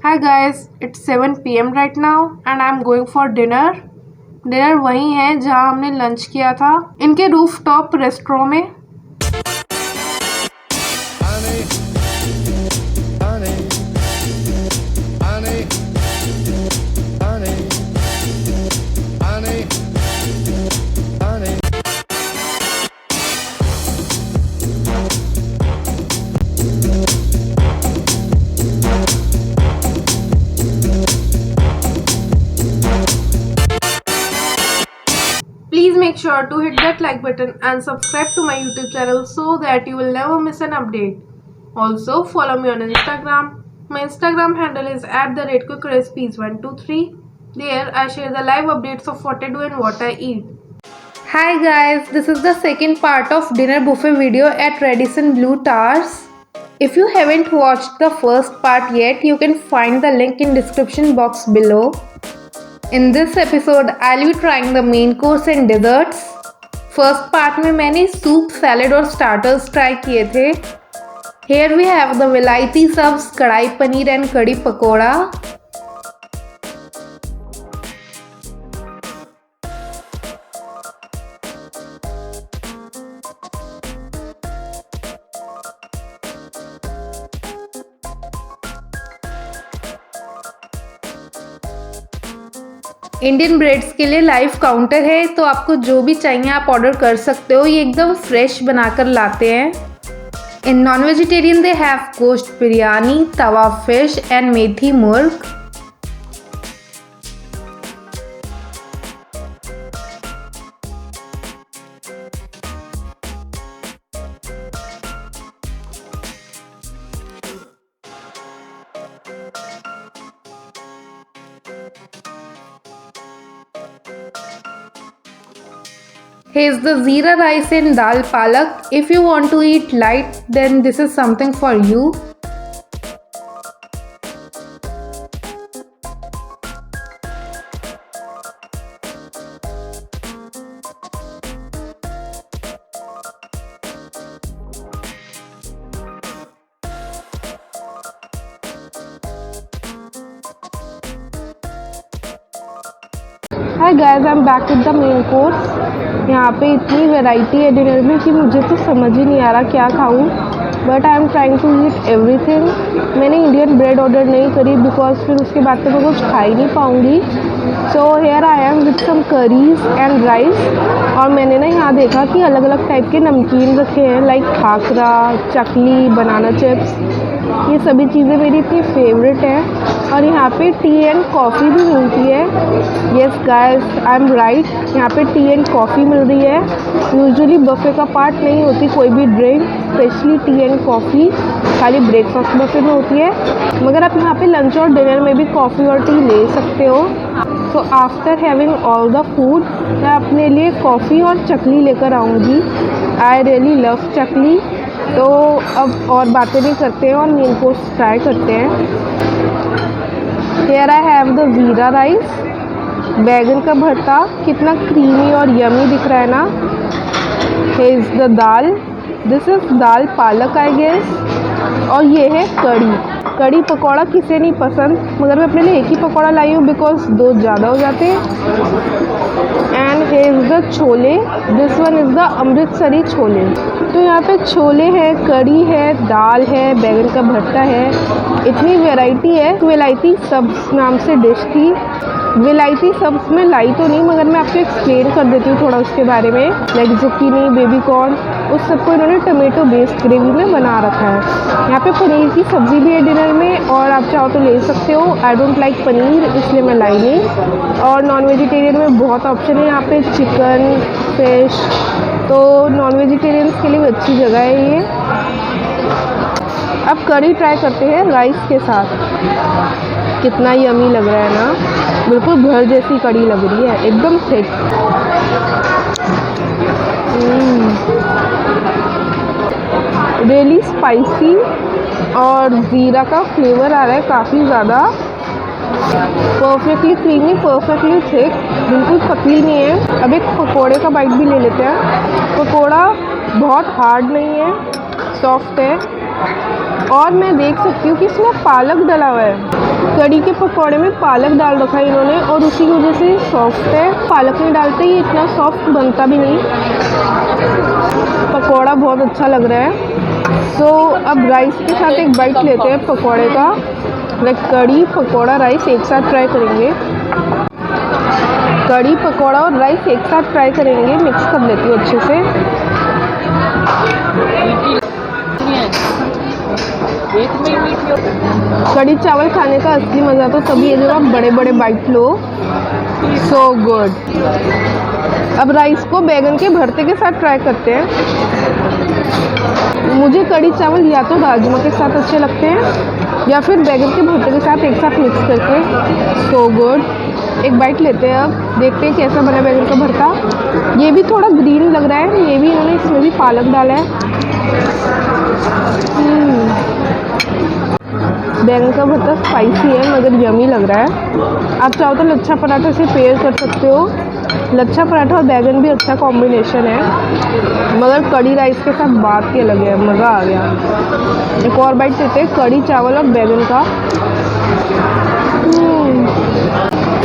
Hi guys, it's 7 PM right now and I'm going for dinner. Dinner वहीं है जहाँ हमने लंच किया था, इनके रूफटॉप रेस्टोरेंट में। Please make sure to hit that like button and subscribe to my YouTube channel so that you will never miss an update. Also follow me on Instagram. My Instagram handle is @quickrecipes123. There I share the live updates of what I do and what I eat. Hi guys, this is the second part of dinner buffet video at Radisson Blu Towers. If you haven't watched the first part yet, you can find the link in description box below. In this episode, I'll be trying the main course and desserts. First part में मैंने soup, salad और starters try किए थे. Here we have the विलायती subs, कढ़ाई paneer and कड़ी pakora. Indian breads के लिए लाइव काउंटर है, तो आपको जो भी चाहिए आप ऑर्डर कर सकते हो. ये एकदम फ्रेश बनाकर लाते हैं. In non vegetarian they have गोश्त बिरयानी, तवा फिश एंड मेथी मुर्ग. Here's the Zeera rice and dal palak. If you want to eat light, then this is something for you. Hi guys, I'm back with the main course. यहाँ पे इतनी variety है dinner में कि मुझे तो समझ ही नहीं आ रहा क्या खाऊं. But I am trying to eat everything. मैंने इंडियन ब्रेड ऑर्डर नहीं करी बिकॉज फिर उसके बाद तो मैं कुछ खा ही नहीं पाऊँगी. So here I am with some curries and rice. और मैंने ना यहाँ देखा कि अलग अलग टाइप के नमकीन रखे हैं, लाइक खाकरा, चकली, बनाना चिप्स. ये सभी चीज़ें मेरी इतनी फेवरेट हैं. और यहाँ पे टी एंड कॉफ़ी भी मिलती है. Yes guys, I am right, यहाँ पे टी एंड कॉफ़ी मिल रही है. यूजुअली बफे का पार्ट नहीं होती कोई भी drink, specially T and coffee खाली ब्रेकफास्ट बफे में होती है. मगर आप यहाँ पे लंच और डिनर में भी कॉफ़ी और टी ले सकते हो. So after having all the food, मैं अपने लिए कॉफ़ी और चकली लेकर आऊँगी. आई रियली लव चकली. तो अब और बातें नहीं करते हैं और मेन कोर्स ट्राई करते हैं. Here I have the ज़ीरा राइस, बैगन का भरता. कितना क्रीमी और यमी दिख रहा है ना. Here is the dal. This is dal palak I guess. और ये है कड़ी. कड़ी पकौड़ा किसे नहीं पसंद, मगर मैं अपने लिए एक ही पकौड़ा लाई हूँ बिकॉज दो ज़्यादा हो जाते हैं. And here is the chole. This one is the Amritsari chole. तो यहाँ पे छोले हैं, कड़ी है, दाल है, बैगन का भरता है. इतनी वैरायटी है. विलायती सब्स नाम से डिश थी. विलायती सब्स में लाई तो नहीं, मगर मैं आपको एक्सप्लेन कर देती हूँ थोड़ा उसके बारे में. लाइक जुकीनी, बेबी कॉर्न, उस सबको इन्होंने टमेटो बेस्ड ग्रेवी में बना रखा है. यहाँ पे पनीर की सब्ज़ी भी है डिनर में, और आप चाहो तो ले सकते हो. आई डोंट लाइक पनीर, इसलिए मैं लाई नहीं. और नॉन वेजिटेरियन में बहुत ऑप्शन है यहाँ पे, चिकन, फिश. तो नॉन वेजिटेरियंस के लिए भी अच्छी जगह है ये. अब कड़ी ट्राई करते हैं राइस के साथ. कितना यमी लग रहा है ना. बिल्कुल घर जैसी कड़ी लग रही है, एकदम थिक. रियली स्पाइसी और ज़ीरा का फ्लेवर आ रहा है काफ़ी ज़्यादा. परफेक्टली क्रीमी, परफेक्टली थिक, बिल्कुल पतली नहीं है. अब एक पकोड़े का बाइट भी ले लेते हैं. पकोड़ा बहुत हार्ड नहीं है, सॉफ्ट है. और मैं देख सकती हूँ कि इसमें पालक डला हुआ है. कड़ी के पकौड़े में पालक डाल रखा है इन्होंने और उसी की वजह से सॉफ्ट है। पालक नहीं डालते ही इतना सॉफ्ट बनता भी नहीं। पकौड़ा बहुत अच्छा लग रहा है। सो अब राइस के साथ एक बाइट लेते हैं पकौड़े का। लाइक कड़ी पकौड़ा राइस एक साथ ट्राई करेंगे। कड़ी पकौड़ा और राइस एक साथ ट्राई करेंगे। मिक्स कर लेती हूँ अच्छे से। कड़ी चावल खाने का असली मज़ा तो तभी है जब आप बड़े बड़े बाइट लो। So good. अब राइस को बैगन के भरते के साथ ट्राई करते हैं। मुझे कड़ी चावल या तो राजमा के साथ अच्छे लगते हैं या फिर बैगन के भरते के साथ एक साथ मिक्स करके। So good. एक बाइट लेते हैं। अब देखते हैं कैसा बना बैगन का भरता। ये भी थोड़ा ग्रीन लग रहा है। ये भी इन्होंने इसमें भी पालक डाला है। बैगन का भरता स्पाइसी है मगर यमी लग रहा है। आप चाहो तो लच्छा पराठा से पेयर कर सकते हो। लच्छा पराठा और बैगन भी अच्छा कॉम्बिनेशन है मगर कड़ी राइस के साथ बात ही अलग है। मज़ा आ गया। एक और बाइट देते हैं कड़ी चावल और बैगन का।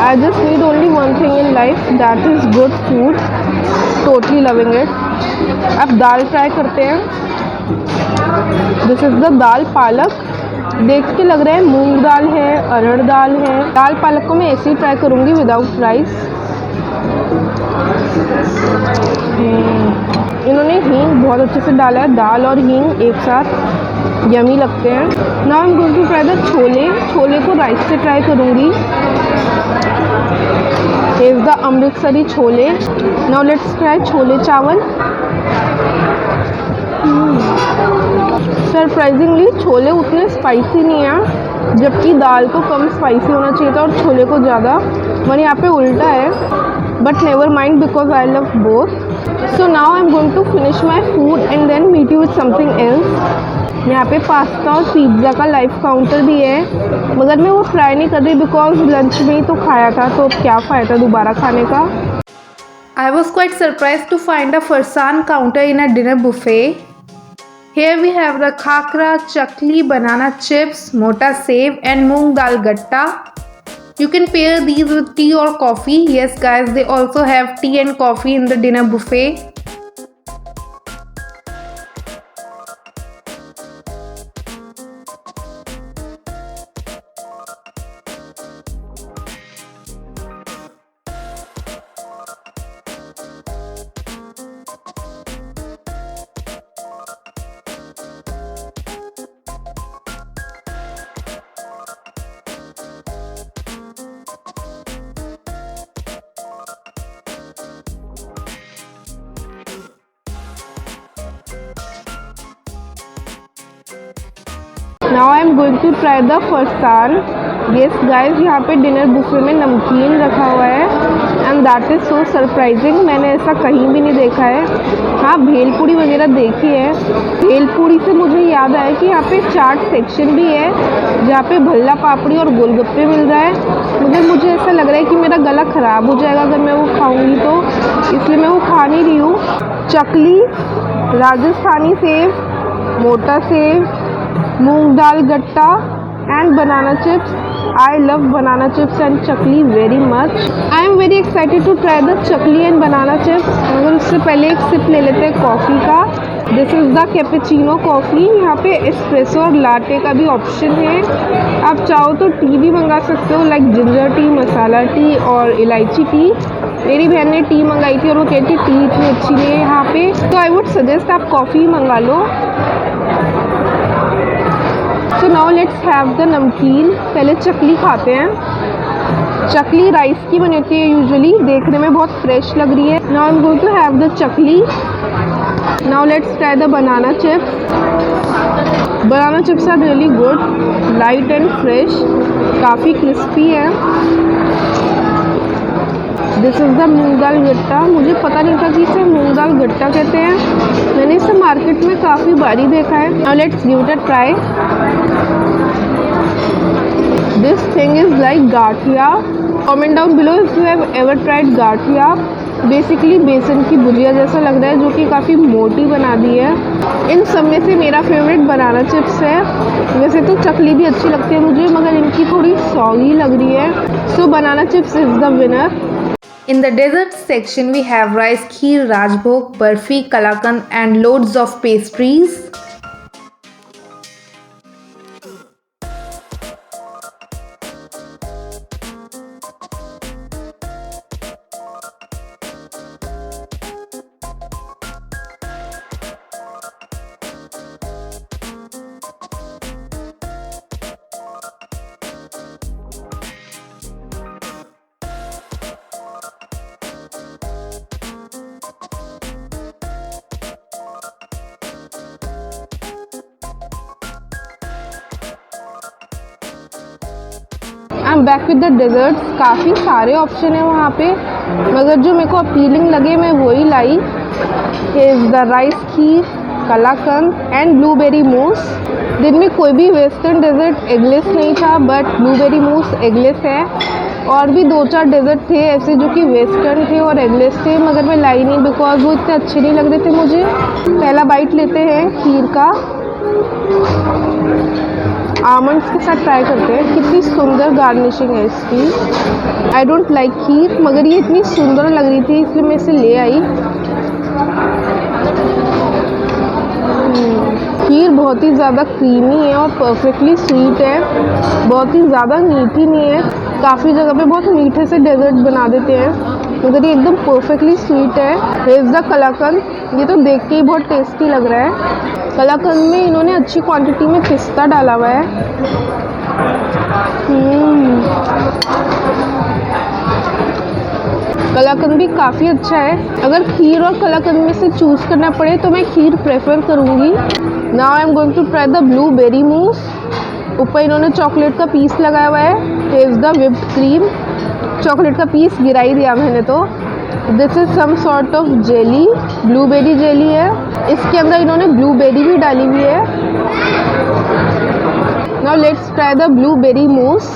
I just need only one thing in life, that is good food. Totally loving it. अब दाल ट्राई करते हैं। दिस इज़ द दाल पालक। देख के लग रहा है मूंग दाल है, अरहर दाल है। दाल पालक को मैं ऐसे ही ट्राई करूँगी विदाउट राइस। इन्होंने हींग बहुत अच्छे से डाला है। दाल और हींग एक साथ यमी लगते हैं। Now I am going to try the chole. Chole को राइस से ट्राई करूँगी। Here's the Amritsari chole. Now let's try chole चावल। सरप्राइजिंगली छोले उतने स्पाइसी नहीं है जबकि दाल को कम स्पाइसी होना चाहिए था और छोले को ज़्यादा। मैंने यहाँ पे उल्टा है but never mind because I love both. So now I am going to finish my food and then meet you with something else. यहाँ पे पास्ता और पिज़्ज़ा का लाइव काउंटर भी है मगर मैं वो ट्राई नहीं कर रही बिकॉज लंच में ही तो खाया था तो अब क्या फ़ायदा दोबारा खाने का। I was quite surprised to find a Farsan counter in a dinner buffet. Here we have the khakra, chakli, banana chips, mota sev and moong dal gatta. You can pair these with tea or coffee. Yes guys, they also have tea and coffee in the dinner buffet. Now I am going to try the farsan. Yes guys, यहाँ पे dinner buffet में नमकीन रखा हुआ है and that is so surprising. मैंने ऐसा कहीं भी नहीं देखा है। हाँ, भेलपूड़ी वगैरह देखी है। भेलपूड़ी से मुझे याद आया कि यहाँ पे चाट सेक्शन भी है जहाँ पे भल्ला पापड़ी और गोलगप्पे मिल रहा है। मगर मुझे ऐसा लग रहा है कि मेरा गला ख़राब हो जाएगा अगर मैं वो खाऊँगी तो, इसलिए मैं वो खा नहीं रही हूँ। चकली, राजस्थानी सेव, मोटा save, moong dal Gatta and banana chips. I love banana chips and chakli very much. I am very excited to try the chakli and banana chips. मगर उससे पहले एक सिप ले लेते हैं कॉफ़ी का। This is the cappuccino coffee. यहाँ पे एस्प्रेसो और लाटे का भी ऑप्शन है। आप चाहो तो टी भी मंगा सकते हो, लाइक जिंजर टी, मसाला टी और इलायची टी। मेरी बहन ने टी मंगाई थी और वो कहती टी इतनी अच्छी नहीं है यहाँ पे, तो आई वुड सजेस्ट आप कॉफ़ी मंगा लो। So now let's have the namkeen. पहले चकली खाते हैं। चकली राइस की बनी होती है यूजुअली, देखने में बहुत फ्रेश लग रही है। Now I am going to have the chakli. Now let's try the banana chips. Banana chips are really good, light and fresh, काफ़ी क्रिस्पी है। This is the moong dal gatta. मुझे पता नहीं था कि इसे मूंग दाल गट्टा कहते हैं। मैंने इसे मार्केट में काफ़ी बारी देखा है। Now let's give it a try. This thing is like gathiya. Comment down below if you have ever tried gathiya. Basically बेसन की भुजिया जैसा लग रहा है जो कि काफ़ी मोटी बना दी है। इन सब में से मेरा फेवरेट बनाना चिप्स है। वैसे तो चकली भी अच्छी लगती है मुझे, मगर इनकी थोड़ी सॉफ्ट सॉगी लग रही है। So banana chips is the winner. In the dessert section, we have rice kheer, rajbhog, barfi, kalakand, and loads of pastries. I am back with the desserts. काफ़ी सारे ऑप्शन है वहाँ पे, मगर जो मेरे को अपीलिंग लगे मैं वही लाई। Is the rice kheer, kalakand and blueberry mousse. दिन में कोई भी वेस्टर्न डेजर्ट एगलेस नहीं था, बट ब्लूबेरी मूस एगलेस है। और भी 2-4 डेजर्ट थे ऐसे जो कि वेस्टर्न थे और एगलेस थे, मगर मैं लाई नहीं बिकॉज वो इतने अच्छे नहीं लग रहे थे मुझे। पहला बाइट लेते हैं खीर का। आमंड्स के साथ ट्राई करते हैं। कितनी सुंदर गार्निशिंग है इसकी। आई डोंट लाइक खीर, मगर ये इतनी सुंदर लग रही थी इसलिए मैं इसे ले आई। खीर बहुत ही ज़्यादा क्रीमी है और परफेक्टली स्वीट है, बहुत ही ज़्यादा मीठी नहीं है। काफ़ी जगह पे बहुत मीठे से डेजर्ट बना देते हैं, मगर ये एकदम परफेक्टली स्वीट है। हेज़ द कलाकंद, ये तो देख के ही बहुत टेस्टी लग रहा है। कलाकंद में इन्होंने अच्छी क्वांटिटी में पिस्ता डाला हुआ है। कलाकंद भी काफ़ी अच्छा है। अगर खीर और कलाकंद में से चूज़ करना पड़े तो मैं खीर प्रेफर करूँगी। Now I am going to try the blueberry mousse. ऊपर इन्होंने चॉकलेट का पीस लगाया हुआ है। Has the whipped cream. Chocolate का पीस गिरा ही दिया मैंने तो। This is some sort of jelly, blueberry jelly है। इसके अंदर इन्होंने ब्लूबेरी भी डाली हुई है। Now let's try the blueberry mousse.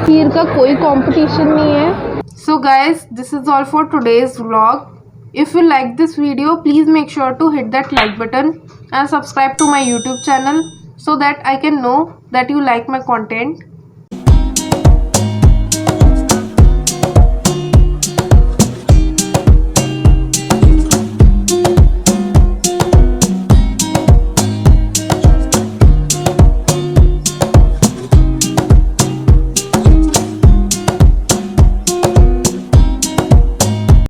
खीर का कोई कंपटीशन नहीं है। So guys, this is all for today's vlog. If you like this video, please make sure to hit that like button and subscribe to my YouTube channel so that I can know that you like my content.